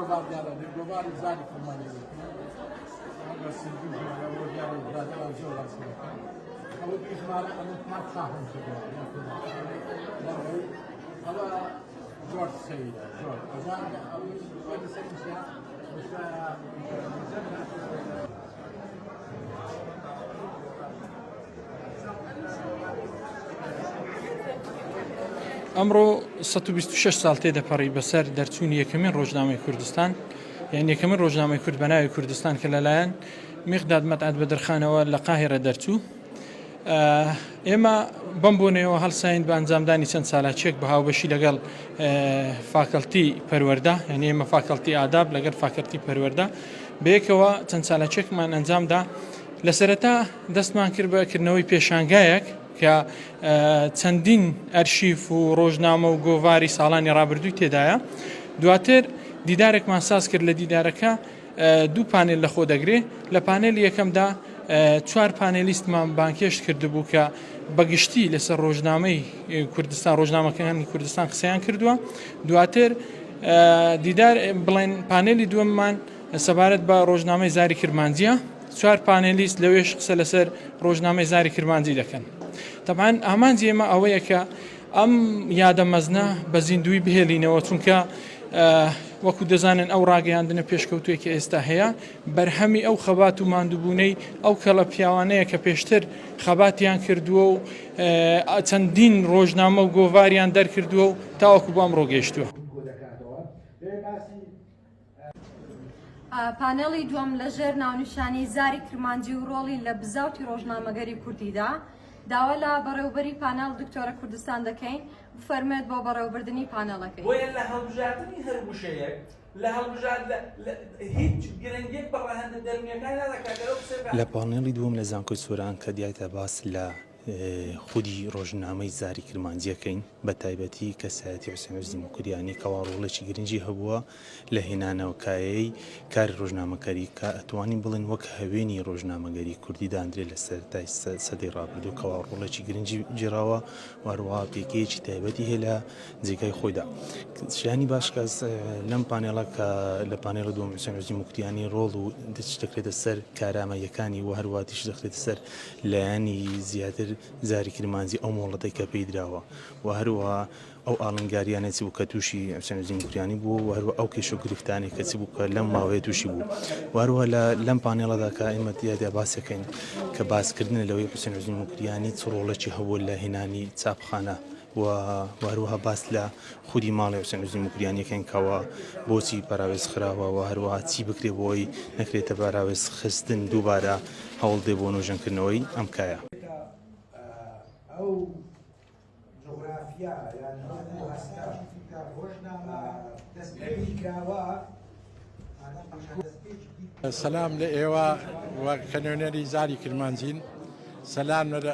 گۆڤاری زاری فەرمانێتی ئەگەر سندوژ ڕۆژیان و برادران زۆر ڕاستەکەن ئەوە بیژمارە ئەمە پاک خواهم کردووە ئەوە زۆر سەیرە زۆر ئەوان ئەوە سەرنجیا ئەمڕۆ 126 ساڵ تێدەپەڕی بەسەر دەرچوونی یەکەمین ڕۆژنامەی کوردستان یان یەکەمین ڕۆژنامەی کورد بە ناوی کوردستان کە لەلایەن میقداد مەتعەد بەدرخانەوە لە قاهیرە دەرچوو. ئێمە بەم بۆنەوە هەڵساین بە ئەنجامدانی چەند سالاچێک بە هاوبەشی لەگەڵ فاکەڵتی پەروەردە، یعنی ئێمە فاکەڵتی ئاداب لەگەڵ فاکەڵتی پەروەردە بەیەکەوە چەند سالاچێکمان ئەنجامدا. لە سەرەتا دەستمان کرد بەکردنەوەی پێشانگایەک کە چەندین ئەرشیف و ڕۆژنامە و گۆڤاری ساڵانی ڕابردووی تێدایە. دواتر دیدارێکمان ساز کرد لە دیدارەکە دوو پانێل لە خۆ دەگرێ. لە پانێلی یەکەمدا 4 پانێلیستمان بانکێش کردبوو کە بەگشتی لەسەر ڕۆژنامەی کوردستان ڕۆژنامەکانی کوردستان قسەیان کردووە. دواتر دیدار بڵێن پانێلی دووەممان سەبارەت بە ڕۆژنامەی زاری کرمانجیە. 4 پانێلیست لەوێش قسە لەسەر ڕۆژنامەی زاری کرمانجی دەکەن. طبعاً ئامانجی ئێمە ئەوەیە کە ئەم یادە مەزنە بە زیندوی بهێڵینەوە، چونکە وەکو دەزانن ئەو ڕاگەیاندنە پێشکەوتووی کە ئێستا هەیە بەرهەمی ئەو خەبات و ماندووبوونەی ئەو کەڵە پیاوانەیە کە پێشتر خەباتیان کردووە و چەندین ڕۆژنامە و گۆڤاریان دەرکردووە و تاوەکو بۆ ئەمڕۆ گەیشتووە. پانێڵی دووەم لەژێر ناونیشانی زاری کرمانجی و ڕۆڵی لە بزاوتی ڕۆژنامەگەری کوردیدا داوا لە بەڕێوەبەری پانێڵ دکتۆرە کوردستان دەکەین فەرمێت بۆ بەڕێوەبردننی پانێڵەکەی. بۆیە لە هەڵبژاردننی هەر وشەیەک لە هەڵبژارد هیچ گرنگێک بەڕاهەندە دەرونیەکان نەدەکات. لە پانێڵی دووەم لە زانکۆی سۆران کە دیایتە باس لە خودی ڕۆژنامەی زاری کرمانجیەکەین بە تایبەتی کەسایەتی حوسێن عەزیز موکریانی کەوا ڕۆڵێکی گرنگی هەبووە لە هێنانەوەکایەی کاری ڕۆژنامەکاری کە ئەتوانین بڵێن وەک هەوێنی ڕۆژنامەگەری کوردی دانرێت لە سەرەتای سەدەی ڕابردوو کەوا ڕۆڵێکی گرنگی جێراوە وهروەها پێکەیەکی تایبەتی هەیە لە جێگای خۆیدا. ژیانی باشکەس لەم پانێڵە کە لە پانێڵە دووەم حوسێن عەزیز موکریانی ڕۆڵ و دەچێتە سەر کارامەیەکانی و هەروەها تیش دەخرێتە سەر لایەنی زیاتر زاری کرمانجی ئەو مۆڵەتەی کە پێی دراوە و هەروەها ئەو ئاڵنگاریانێکی بوو کە تووشی حوسێن عەزیز موکریانی بوو و هەروە ئەو کێشە و گرفتانێک کەچی بوو کە لەم ماوەیە تووشی بوو و هەروەها لەم پانێڵەدا کە ئێمە دیارە باسەکەین کە باسکردن لەوەی حوسێن عەزیز موکریانی چ ڕۆڵێکی هەبوو لە هێنانی چاپخانە و هەروەها باس لە خودی ماڵی حوسێن عەزیز موکریانیەکەین کەەوە بۆچی پاراوێز خراوە و هەروەها چی بکرێ بۆی نەکرێتە پاراوێز خستن دووبارە هەوڵدێ بۆ نۆژەنکردنەوەی ئەم کایە. ئەو جغرافیا یان هەستا ڕۆژنامە دەستپێکراوە. سەلام لە ئێوە کە نوێنەری زاری کرمانجین، سەلام لە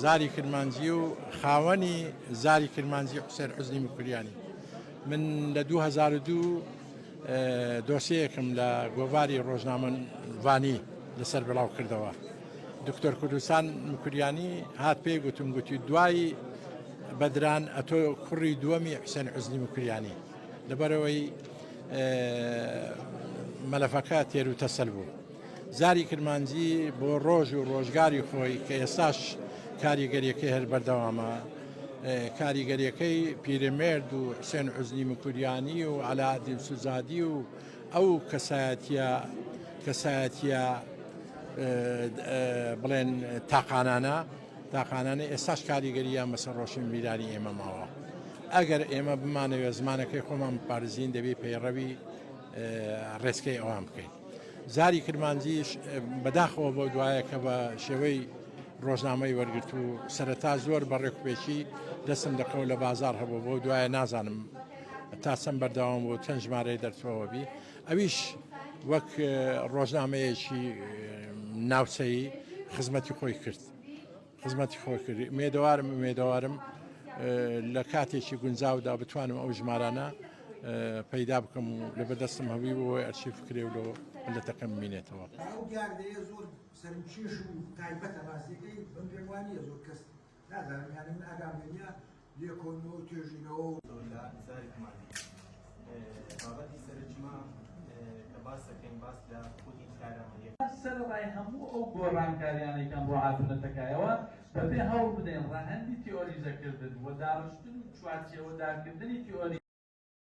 زاری کرمانجی و خاوەنی زاری کرمانجی حوسێن عەزیز موکریانی. من لە 2002 دۆسیەکم لە گۆڤاری ڕۆژنامەوانی لەسەر بڵاو کردەوە. دکتۆر کوردستان موکریانی هات پێی گوتی دوایی بەدران ئەتۆ کوڕی دووەمی حوسێن عەزیز موکریانی لەبەرەوەی مەلەفەکە تێر و تەسەل بوو. زاری کرمانجی بۆ ڕۆژ و ڕۆژگاری خۆی کە ئێستاش کاریگەریەکەی هەر بەردەوامە، کاریگەریەکەی پیرەمێرد و حوسێن عەزیز موکریانی و عەلاءالدین سوزادی و ئەو کەسایەتیە بڵێن تاقانانە ئێستاش کاریگەریان بەسەر ڕۆشن بیرانی ئێمە ماوە. ئەگەر ئێمە بمانەوێت زمانەکەی خۆمان بپارێزین دەبێ پەیڕەوی ڕێچکەی ئەوان بکەین. زاری کرمانجیش بەداخەوە بۆ دوایە کە بە شێوەی ڕۆژنامەی وەرگرت و سەرەتا زۆر بەڕێکوپێکی دەستم دەکەوت لە بازار هەبوو بۆ دوایە نازانم تا چەند بەردەوام بۆ چەند ژمارەی دەرچەوە بی. ئەویش وەک ڕۆژنامەیەکی ناوچەی خزمەتی خۆی کرد. مێدەوارم لە کاتێکی گونجاودا بتوانم ئەو ژمارانە پەیدا بکەم و لەبەردەستم هەبووی بۆی ئەرشیف کرێ و ملەتەکەم بینێتەوە. ئەو دیاردەیە زۆر سەرنجێش و تایبەتە باسیەکەی بەم پێوانیە زۆر کەس نازانم یانی من ئاگامێنیە لێکۆنەوە توێژینەوە و زاری کرمانجی بابەتی سەرنج باس لە خودی کارەمەریە سەرڕای هەموو ئەو گۆڕانکاریانێکم بۆ هاتوونەتەکایەوە بەبێ هەوڵ بدەین ڕاهەندی تیۆریزەکردن و داڕشتن و چوارچێوەدارکردنی تیۆری